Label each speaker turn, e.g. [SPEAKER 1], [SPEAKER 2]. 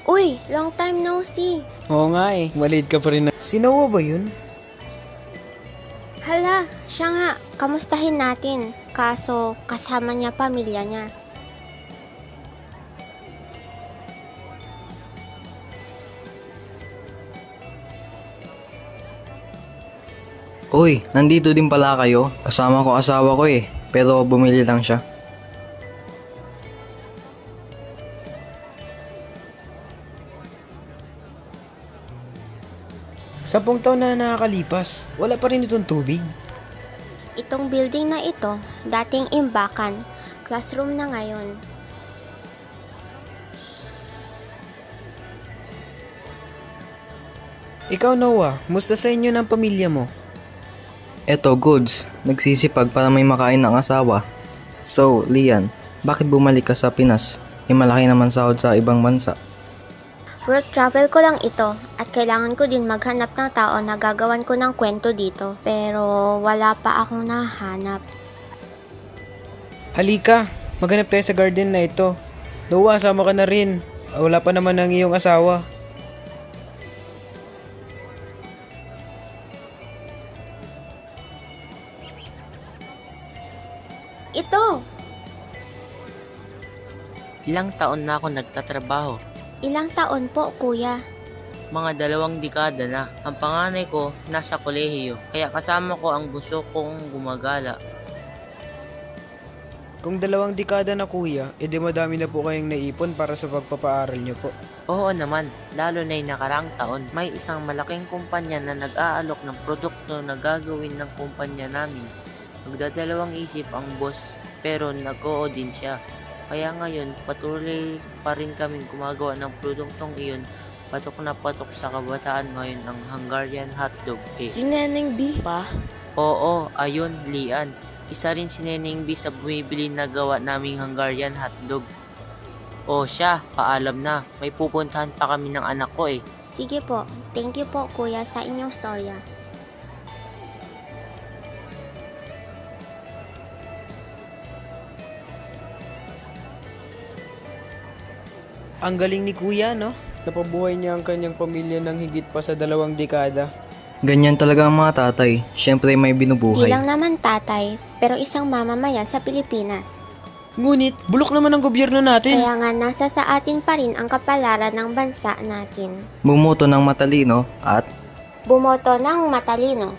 [SPEAKER 1] Uy, long time no see.
[SPEAKER 2] Oo nga eh, maliit ka pa rin na. Si Noah ba yun?
[SPEAKER 1] Hala, siya nga. Kamustahin natin. Kaso, kasama niya pamilya niya.
[SPEAKER 3] Uy, nandito din pala kayo. Kasama ko asawa ko eh. Pero bumili lang siya.
[SPEAKER 2] Sampung taon na nakakalipas, wala pa rin itong tubig.
[SPEAKER 1] Itong building na ito, dating imbakan. Classroom na ngayon.
[SPEAKER 2] Ikaw Noah, musta sa inyo ng pamilya mo?
[SPEAKER 3] Eto, goods. Nagsisipag para may makain ng asawa. So, Lian, bakit bumalik ka sa Pinas? Malaki naman sahod sa ibang bansa.
[SPEAKER 1] Work travel ko lang ito at kailangan ko din maghanap ng tao na gagawan ko ng kwento dito. Pero wala pa akong nahanap.
[SPEAKER 2] Halika, maghanap tayo sa garden na ito. Noah, sama ka na rin. Wala pa naman ang iyong asawa.
[SPEAKER 1] Ito!
[SPEAKER 4] Ilang taon na ako nagtatrabaho.
[SPEAKER 1] Ilang taon po, kuya?
[SPEAKER 4] Mga 2 dekada na. Ang panganay ko nasa kolehiyo, kaya kasama ko ang bunso kong gumagala.
[SPEAKER 2] Kung 2 dekada na kuya, edi madami na po kayong naipon para sa pagpapaaral niyo po.
[SPEAKER 4] Oo naman, lalo na yung nakaraang taon, may isang malaking kumpanya na nag-aalok ng produkto na gagawin ng kumpanya namin. Magdadalawang isip ang boss, pero nag-oo din siya. Kaya ngayon, patuloy pa rin kaming gumagawa ng produktong iyon. Patok na patok sa kabataan ngayon ang Hungarian hotdog eh.
[SPEAKER 5] Si Neneng B pa?
[SPEAKER 4] Oo, ayun, Lian. Isa rin si Neneng B sa bumibili na gawa naming Hungarian hotdog. O siya, paalam na. May pupuntahan pa kami ng anak ko eh.
[SPEAKER 1] Sige po. Thank you po, kuya, sa inyong storya.
[SPEAKER 2] Ang galing ni kuya, no? Napabuhay niya ang kanyang pamilya ng higit pa sa 2 dekada.
[SPEAKER 3] Ganyan talaga ang mga tatay. Siyempre may
[SPEAKER 1] Di
[SPEAKER 3] binubuhay.
[SPEAKER 1] lang naman tatay, pero isang mamamayan sa Pilipinas.
[SPEAKER 2] Ngunit, bulok naman ang gobyerno natin.
[SPEAKER 1] Kaya nga nasa sa atin pa rin ang kapalaran ng bansa natin.
[SPEAKER 3] Bumoto ng matalino at
[SPEAKER 1] Bumoto ng matalino